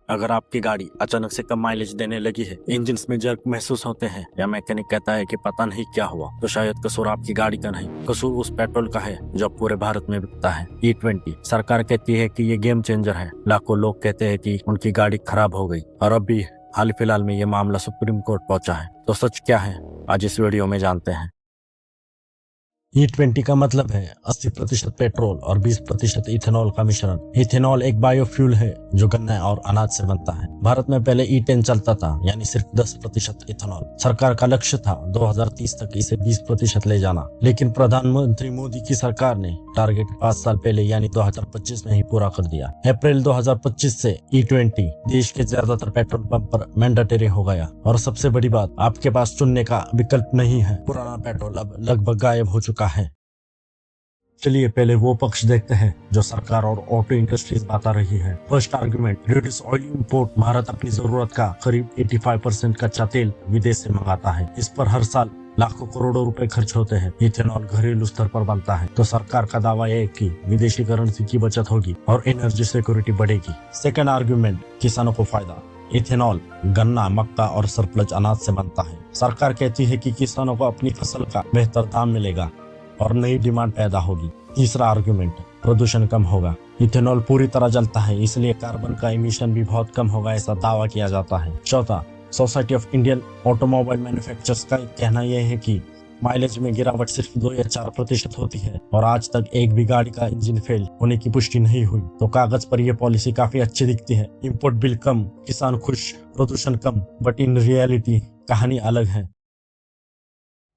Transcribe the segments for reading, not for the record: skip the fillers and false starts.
अगर आपकी गाड़ी अचानक से कम माइलेज देने लगी है, इंजन में जर्क महसूस होते हैं या मैकेनिक कहता है कि पता नहीं क्या हुआ, तो शायद कसूर आपकी गाड़ी का नहीं, कसूर उस पेट्रोल का है जो पूरे भारत में बिकता है। E20 सरकार कहती है कि ये गेम चेंजर है। लाखों लोग कहते हैं कि उनकी गाड़ी खराब हो गई और अब भी हाल फिलहाल में ये मामला सुप्रीम कोर्ट पहुंचा है। तो सच क्या है, आज इस वीडियो में जानते हैं। E20 का मतलब है 80% पेट्रोल और 20% इथेनॉल का मिश्रण। इथेनॉल एक बायोफ्यूल है जो गन्ना और अनाज से बनता है। भारत में पहले E10 चलता था, यानी सिर्फ 10% इथेनॉल। सरकार का लक्ष्य था 2030 तक इसे 20% ले जाना, लेकिन प्रधानमंत्री मोदी की सरकार ने टारगेट 5 साल पहले यानी 2025 में ही पूरा कर दिया। अप्रैल 2025 से E20 देश के ज्यादातर पेट्रोल पंप पर मैंडेटरी हो गया। और सबसे बड़ी बात, आपके पास चुनने का विकल्प नहीं है। पुराना पेट्रोल अब लगभग गायब हो चुका है। चलिए पहले वो पक्ष देखते हैं जो सरकार और ऑटो इंडस्ट्रीज बता रही है। First argument, reduce oil import. Bharat अपनी जरूरत का करीब 85% कच्चा तेल विदेश से मंगाता है। इस पर हर साल लाखों करोड़ों रुपए खर्च होते हैं। इथेनॉल घरेलू स्तर पर बनता है, तो सरकार का दावा है कि विदेशी करेंसी की बचत होगी और एनर्जी सिक्योरिटी बढ़ेगी। सेकेंड आर्गुमेंट, किसानों को फायदा। इथेनॉल गन्ना, मक्का और सरप्लस अनाज से बनता है। सरकार कहती है कि किसानों को अपनी फसल का बेहतर दाम मिलेगा और नई डिमांड पैदा होगी। तीसरा आर्गुमेंट, प्रदूषण कम होगा। इथेनॉल पूरी तरह जलता है, इसलिए कार्बन का इमिशन भी बहुत कम होगा, ऐसा दावा किया जाता है। चौथा, society of Indian automobile manufacturers का कहना यह है कि माइलेज में गिरावट सिर्फ 2 या 4% होती है और आज तक एक भी गाड़ी का इंजन फेल होने की पुष्टि नहीं हुई। तो कागज पर यह पॉलिसी काफी अच्छी दिखती है। इंपोर्ट बिल कम, किसान खुश, प्रदूषण कम, बट इन रियलिटी कहानी अलग है।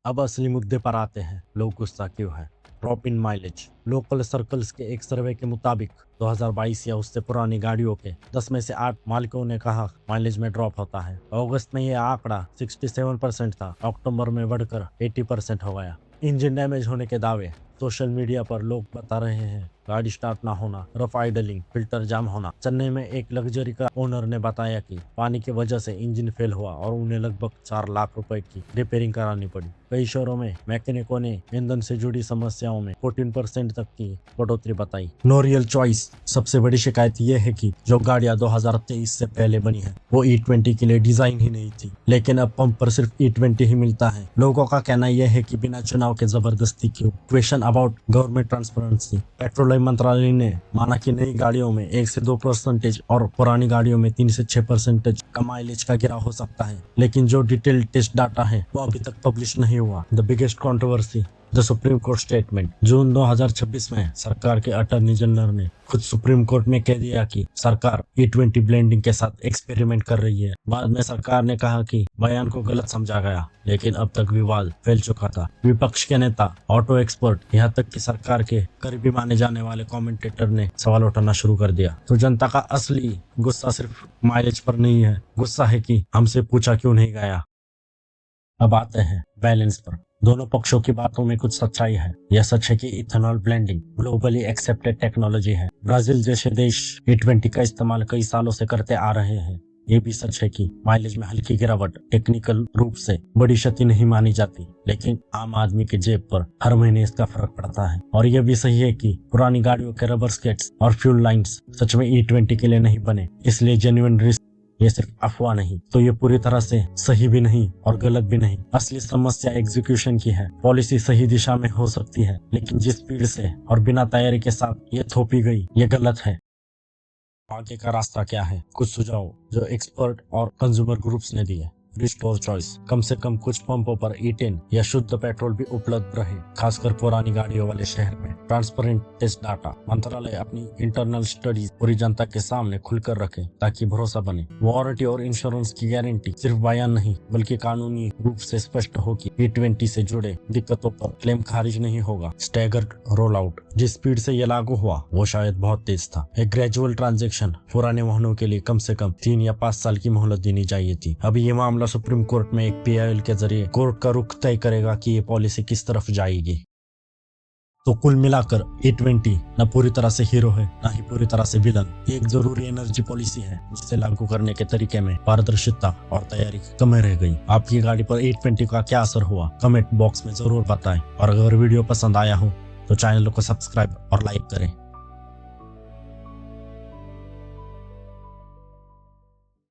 अब असली मुद्दे पर आते हैं, लोग गुस्सा क्यों है। Drop in mileage. Local circles के एक सर्वे के मुताबिक 2022 या उससे पुरानी गाड़ियों के 10 में से 8 मालिकों ने कहा माइलेज में ड्रॉप होता है। अगस्त में यह आंकड़ा 67% था, अक्टूबर में बढ़कर 80% हो गया। इंजन डैमेज होने के दावे। सोशल मीडिया पर लोग बता रहे हैं गाड़ी स्टार्ट ना होना, रफ आइडलिंग, फिल्टर जाम होना। चेन्नई में एक लग्जरी का ओनर ने बताया कि पानी की वजह से इंजन फेल हुआ और उन्हें लगभग 4 लाख रुपए की रिपेयरिंग करानी पड़ी। कई शहरों में मैकेनिकों ने ईंधन से जुड़ी समस्याओं में 14% तक की बढ़ोतरी बताई। No real choice. सबसे बड़ी शिकायत यह है कि जो गाड़ियां 2023 से पहले बनी है वो E20 के लिए डिजाइन ही नहीं थी, लेकिन अब पंप पर सिर्फ E20 ही मिलता है। लोगों का कहना यह है कि बिना चुनाव के जबरदस्ती क्यों। Question about government transparency. Petroleum मंत्रालय ने माना कि नई गाड़ियों में 1 से 2% और पुरानी गाड़ियों में 3 से 6% का माइलेज का गिराव हो सकता है, लेकिन जो डिटेल टेस्ट डाटा है वो अभी तक पब्लिश नहीं हुआ। The biggest controversy, the supreme court statement. जून 2026 में सरकार के अटॉर्नी जनरल ने खुद सुप्रीम कोर्ट में कह दिया कि सरकार E20 ब्लेंडिंग के साथ एक्सपेरिमेंट कर रही है। बाद में सरकार ने कहा कि बयान को गलत समझा गया, लेकिन अब तक विवाद फैल चुका था। विपक्ष के नेता, ऑटो एक्सपर्ट, यहाँ तक कि सरकार के करीबी माने जाने वाले कमेंटेटर ने सवाल उठाना शुरू कर दिया। तो जनता का असली गुस्सा सिर्फ माइलेज पर नहीं है, गुस्सा है कि हमसे पूछा क्यों नहीं गया। अब आते हैं बैलेंस पर। दोनों पक्षों की बातों में कुछ सच्चाई है। यह सच है कि ethanol blending globally accepted technology है। ब्राजील जैसे देश E20 का इस्तेमाल कई सालों से करते आ रहे हैं। ये भी सच है कि माइलेज में हल्की गिरावट टेक्निकल रूप से बड़ी क्षति नहीं मानी जाती, लेकिन आम आदमी के जेब पर हर महीने इसका फर्क पड़ता है। और यह भी सही है कि पुरानी गाड़ियों के रबर स्केट्स और फ्यूल लाइन्स सच में E20 के लिए नहीं बने, इसलिए जेन्युइन रिस्क ये सिर्फ अफवाह नहीं। तो ये पूरी तरह से सही भी नहीं और गलत भी नहीं। असली समस्या एग्जीक्यूशन की है। पॉलिसी सही दिशा में हो सकती है, लेकिन जिस स्पीड से और बिना तैयारी के साथ ये थोपी गई, ये गलत है। आगे का रास्ता क्या है? कुछ सुझाव जो एक्सपर्ट और कंज्यूमर ग्रुप्स ने दिए। Restore choice. कम से कम कुछ पंपों पर E10 या शुद्ध पेट्रोल भी उपलब्ध रहे, खासकर पुरानी गाड़ियों वाले शहर में। Transparent test data. मंत्रालय अपनी इंटरनल स्टडीज पूरी जनता के सामने खुलकर रखे ताकि भरोसा बने। वारंटी और इंश्योरेंस की गारंटी सिर्फ बयान नहीं बल्कि कानूनी रूप से स्पष्ट हो कि E20 से जुड़े दिक्कतों पर क्लेम खारिज नहीं होगा। Staggered roll out. जिस स्पीड से यह लागू हुआ वो शायद बहुत तेज था। एक ग्रेजुअल ट्रांजेक्शन। पुराने वाहनों के लिए कम से कम 3 या 5 साल की मोहलत देनी चाहिए थी। अभी ये मामला सुप्रीम कोर्ट में एक PIL के जरिए कोर्ट का रुख तय करेगा कि ये पॉलिसी किस तरफ जाएगी। तो कुल मिलाकर E20 न पूरी तरह से हीरो है, न ही पूरी तरह से विलन। ये एक जरूरी एनर्जी पॉलिसी है जिसे लागू करने के तरीके में पारदर्शिता और तैयारी की कमी रह गई। आपकी गाड़ी पर E20 का क्या असर हुआ, कमेंट बॉक्स में जरूर बताएं। और अगर वीडियो पसंद आया हो तो चैनल को सब्सक्राइब और लाइक करें।